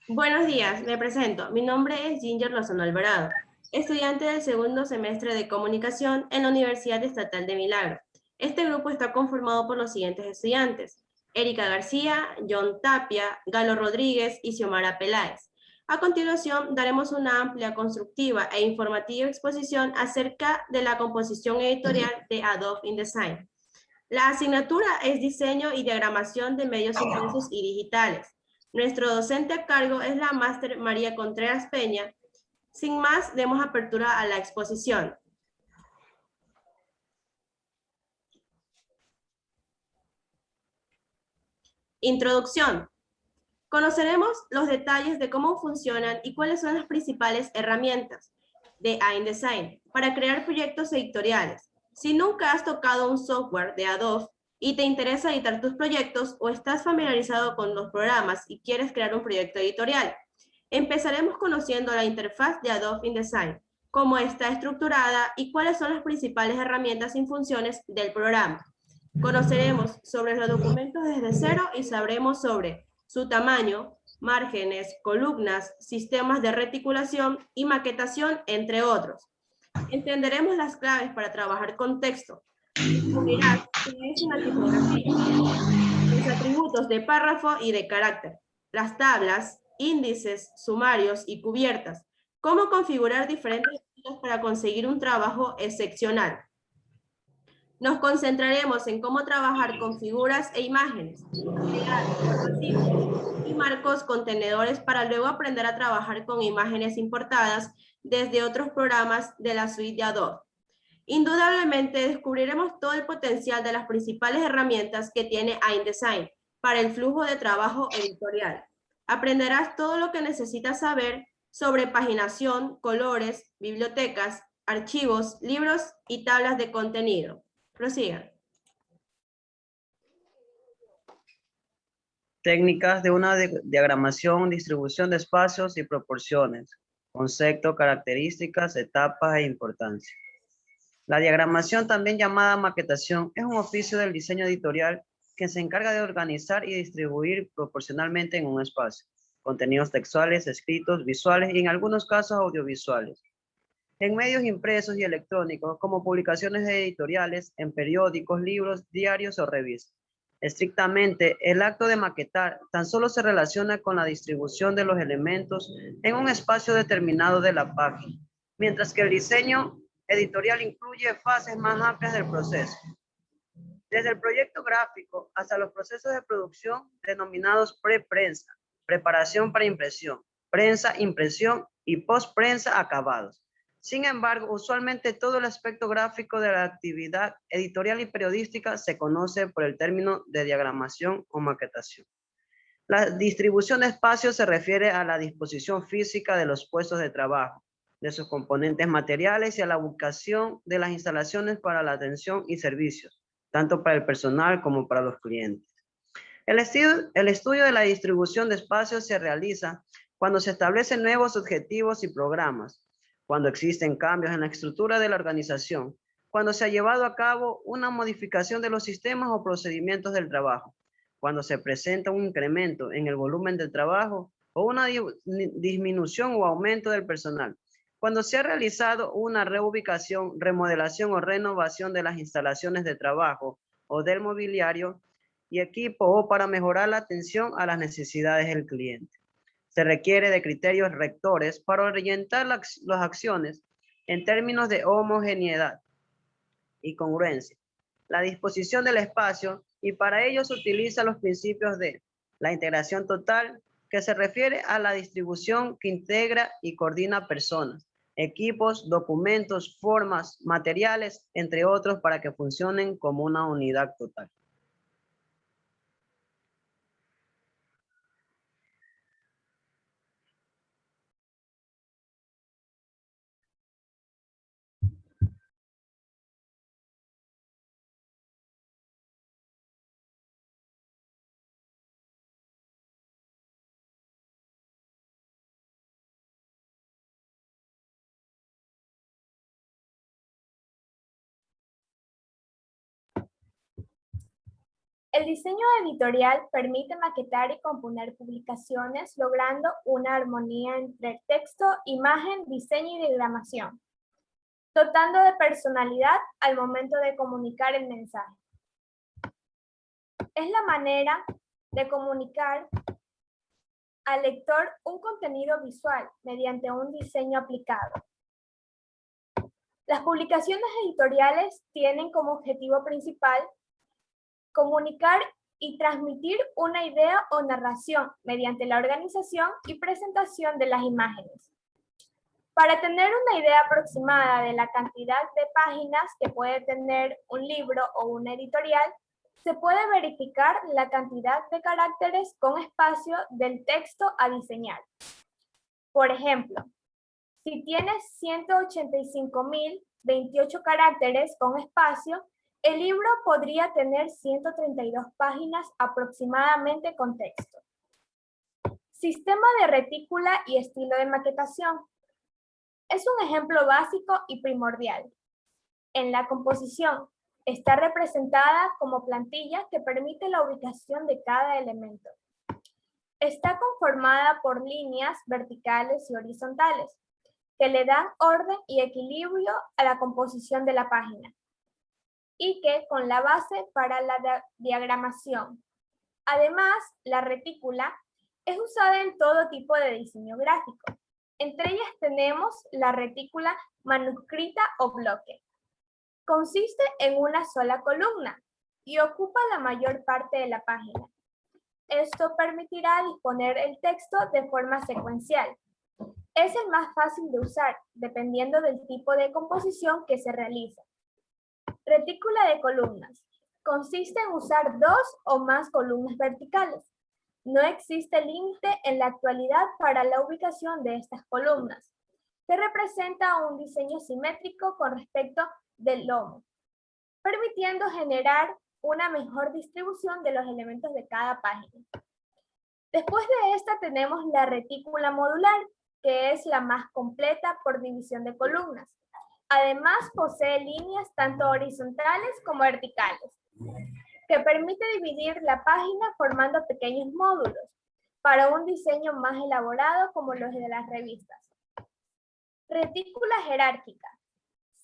Buenos días, me presento. Mi nombre es Ginger Lozano Alvarado, estudiante del segundo semestre de Comunicación en la Universidad Estatal de Milagro. Este grupo está conformado por los siguientes estudiantes: Erika García, John Tapia, Galo Rodríguez y Xiomara Peláez. A continuación, daremos una amplia, constructiva e informativa exposición acerca de la composición editorial de Adobe InDesign. La asignatura es Diseño y Diagramación de Medios Impresos y Digitales. Nuestro docente a cargo es la máster María Contreras Peña. Sin más, demos apertura a la exposición. Introducción. Conoceremos los detalles de cómo funcionan y cuáles son las principales herramientas de InDesign para crear proyectos editoriales. Si nunca has tocado un software de Adobe y te interesa editar tus proyectos o estás familiarizado con los programas y quieres crear un proyecto editorial, empezaremos conociendo la interfaz de Adobe InDesign, cómo está estructurada y cuáles son las principales herramientas y funciones del programa. Conoceremos sobre los documentos desde cero y sabremos sobre su tamaño, márgenes, columnas, sistemas de reticulación y maquetación, entre otros. Entenderemos las claves para trabajar con texto. Descubrirás qué es una tipografía, los atributos de párrafo y de carácter, las tablas, índices, sumarios y cubiertas, cómo configurar diferentes estilos para conseguir un trabajo excepcional. Nos concentraremos en cómo trabajar con figuras e imágenes, crear formativos y marcos contenedores para luego aprender a trabajar con imágenes importadas desde otros programas de la suite de Adobe. Indudablemente descubriremos todo el potencial de las principales herramientas que tiene InDesign para el flujo de trabajo editorial. Aprenderás todo lo que necesitas saber sobre paginación, colores, bibliotecas, archivos, libros y tablas de contenido. Prosigan. Técnicas de una diagramación, distribución de espacios y proporciones. Concepto, características, etapas e importancia. La diagramación, también llamada maquetación, es un oficio del diseño editorial que se encarga de organizar y distribuir proporcionalmente en un espacio contenidos textuales, escritos, visuales y en algunos casos audiovisuales, en medios impresos y electrónicos como publicaciones editoriales, en periódicos, libros, diarios o revistas. Estrictamente, el acto de maquetar tan solo se relaciona con la distribución de los elementos en un espacio determinado de la página, mientras que el diseño editorial incluye fases más amplias del proceso, desde el proyecto gráfico hasta los procesos de producción denominados pre-prensa, preparación para impresión, prensa, impresión y post-prensa acabados. Sin embargo, usualmente todo el aspecto gráfico de la actividad editorial y periodística se conoce por el término de diagramación o maquetación. La distribución de espacios se refiere a la disposición física de los puestos de trabajo, de sus componentes materiales y a la ubicación de las instalaciones para la atención y servicios, tanto para el personal como para los clientes. El estudio de la distribución de espacios se realiza cuando se establecen nuevos objetivos y programas, cuando existen cambios en la estructura de la organización, cuando se ha llevado a cabo una modificación de los sistemas o procedimientos del trabajo, cuando se presenta un incremento en el volumen del trabajo o una disminución o aumento del personal, cuando se ha realizado una reubicación, remodelación o renovación de las instalaciones de trabajo o del mobiliario y equipo o para mejorar la atención a las necesidades del cliente. Se requiere de criterios rectores para orientar las acciones en términos de homogeneidad y congruencia, la disposición del espacio, y para ello se utiliza los principios de la integración total, que se refiere a la distribución que integra y coordina personas, equipos, documentos, formas, materiales, entre otros, para que funcionen como una unidad total. El diseño editorial permite maquetar y componer publicaciones, logrando una armonía entre texto, imagen, diseño y diagramación, dotando de personalidad al momento de comunicar el mensaje. Es la manera de comunicar al lector un contenido visual mediante un diseño aplicado. Las publicaciones editoriales tienen como objetivo principal comunicar y transmitir una idea o narración mediante la organización y presentación de las imágenes. Para tener una idea aproximada de la cantidad de páginas que puede tener un libro o una editorial, se puede verificar la cantidad de caracteres con espacio del texto a diseñar. Por ejemplo, si tienes 185.028 caracteres con espacio, el libro podría tener 132 páginas aproximadamente con texto. Sistema de retícula y estilo de maquetación. Es un ejemplo básico y primordial. En la composición está representada como plantilla que permite la ubicación de cada elemento. Está conformada por líneas verticales y horizontales que le dan orden y equilibrio a la composición de la página, y que con la base para la diagramación. Además, la retícula es usada en todo tipo de diseño gráfico. Entre ellas tenemos la retícula manuscrita o bloque. Consiste en una sola columna y ocupa la mayor parte de la página. Esto permitirá disponer el texto de forma secuencial. Es el más fácil de usar, dependiendo del tipo de composición que se realiza. Retícula de columnas. Consiste en usar 2 o más columnas verticales. No existe límite en la actualidad para la ubicación de estas columnas, que representa un diseño simétrico con respecto del lomo, permitiendo generar una mejor distribución de los elementos de cada página. Después de esta tenemos la retícula modular, que es la más completa por división de columnas. Además, posee líneas tanto horizontales como verticales, que permite dividir la página formando pequeños módulos para un diseño más elaborado como los de las revistas. Retícula jerárquica.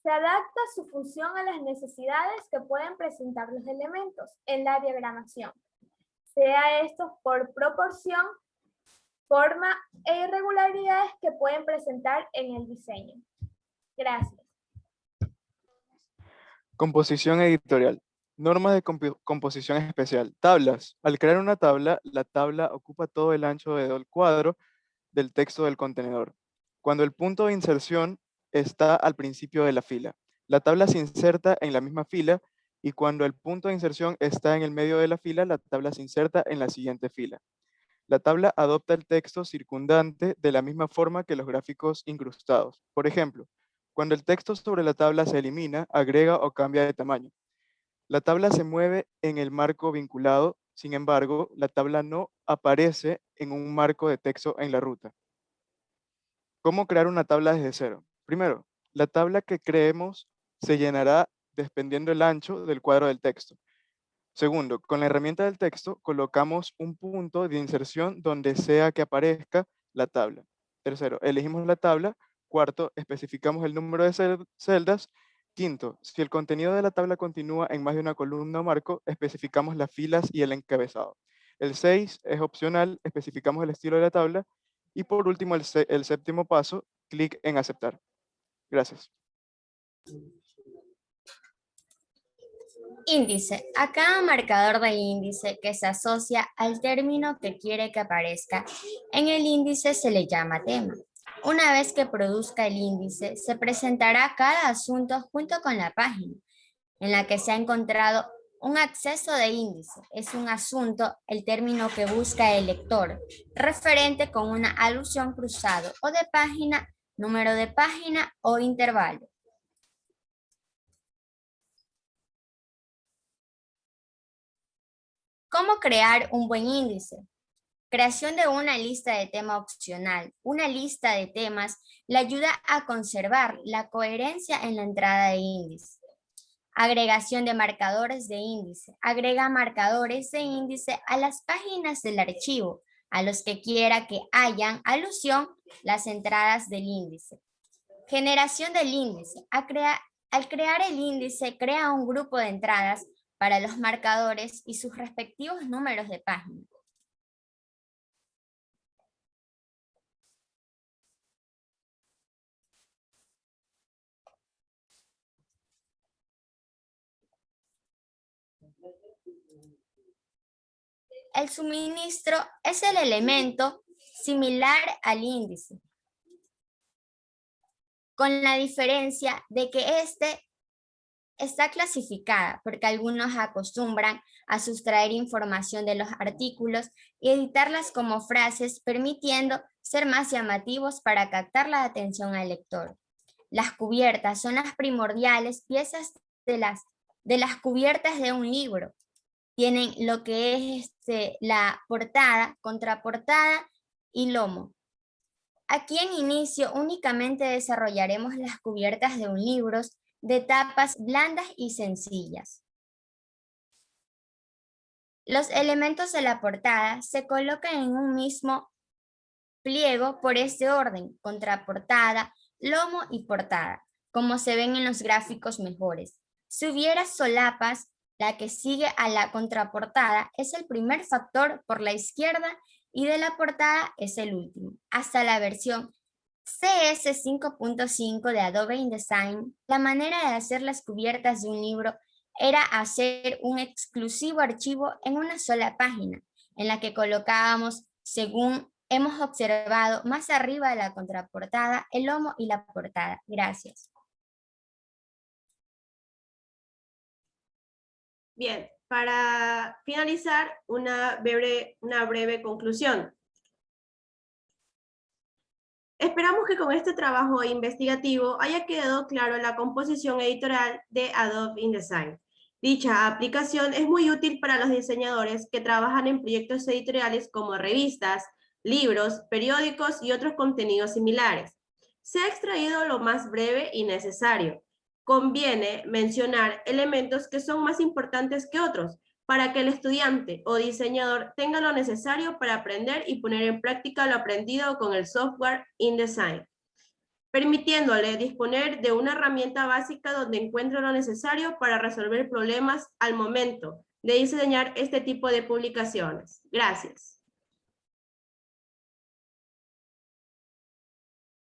Se adapta su función a las necesidades que pueden presentar los elementos en la diagramación, sea esto por proporción, forma e irregularidades que pueden presentar en el diseño. Gracias. Composición editorial. Normas de composición especial. Tablas. Al crear una tabla, la tabla ocupa todo el ancho del cuadro del texto del contenedor. Cuando el punto de inserción está al principio de la fila, la tabla se inserta en la misma fila, y cuando el punto de inserción está en el medio de la fila, la tabla se inserta en la siguiente fila. La tabla adopta el texto circundante de la misma forma que los gráficos incrustados. Por ejemplo, cuando el texto sobre la tabla se elimina, agrega o cambia de tamaño. La tabla se mueve en el marco vinculado, sin embargo, la tabla no aparece en un marco de texto en la ruta. ¿Cómo crear una tabla desde cero? Primero, la tabla que creemos se llenará dependiendo el ancho del cuadro del texto. Segundo, con la herramienta del texto colocamos un punto de inserción donde sea que aparezca la tabla. Tercero, elegimos la tabla. Cuarto, especificamos el número de celdas. Quinto, si el contenido de la tabla continúa en más de una columna o marco, especificamos las filas y el encabezado. El 6 es opcional, especificamos el estilo de la tabla. Y por último, el séptimo paso, clic en aceptar. Gracias. Índice. A cada marcador del índice que se asocia al término que quiere que aparezca en el índice se le llama tema. Una vez que produzca el índice, se presentará cada asunto junto con la página en la que se ha encontrado un acceso de índice. Es un asunto el término que busca el lector, referente con una alusión cruzado o de página, número de página o intervalo. ¿Cómo crear un buen índice? Creación de una lista de tema opcional. Una lista de temas le ayuda a conservar la coherencia en la entrada de índice. Agregación de marcadores de índice. Agrega marcadores de índice a las páginas del archivo, a los que quiera que hayan alusión las entradas del índice. Generación del índice. Al crear el índice, crea un grupo de entradas para los marcadores y sus respectivos números de página. El suministro es el elemento similar al índice, con la diferencia de que este está clasificada, porque algunos acostumbran a sustraer información de los artículos y editarlas como frases, permitiendo ser más llamativos para captar la atención al lector. Las cubiertas son las primordiales piezas de las cubiertas de un libro. Tienen lo que es la portada, contraportada y lomo. Aquí en inicio únicamente desarrollaremos las cubiertas de un libro de tapas blandas y sencillas. Los elementos de la portada se colocan en un mismo pliego por este orden: contraportada, lomo y portada, como se ven en los gráficos mejores. Si hubiera solapas, la que sigue a la contraportada es el primer factor por la izquierda y de la portada es el último. Hasta la versión CS 5.5 de Adobe InDesign, la manera de hacer las cubiertas de un libro era hacer un exclusivo archivo en una sola página, en la que colocábamos, según hemos observado más arriba de la contraportada, el lomo y la portada. Gracias. Bien, para finalizar, una breve conclusión. Esperamos que con este trabajo investigativo haya quedado claro la composición editorial de Adobe InDesign. Dicha aplicación es muy útil para los diseñadores que trabajan en proyectos editoriales como revistas, libros, periódicos y otros contenidos similares. Se ha extraído lo más breve y necesario. Conviene mencionar elementos que son más importantes que otros, para que el estudiante o diseñador tenga lo necesario para aprender y poner en práctica lo aprendido con el software InDesign, permitiéndole disponer de una herramienta básica donde encuentre lo necesario para resolver problemas al momento de diseñar este tipo de publicaciones. Gracias.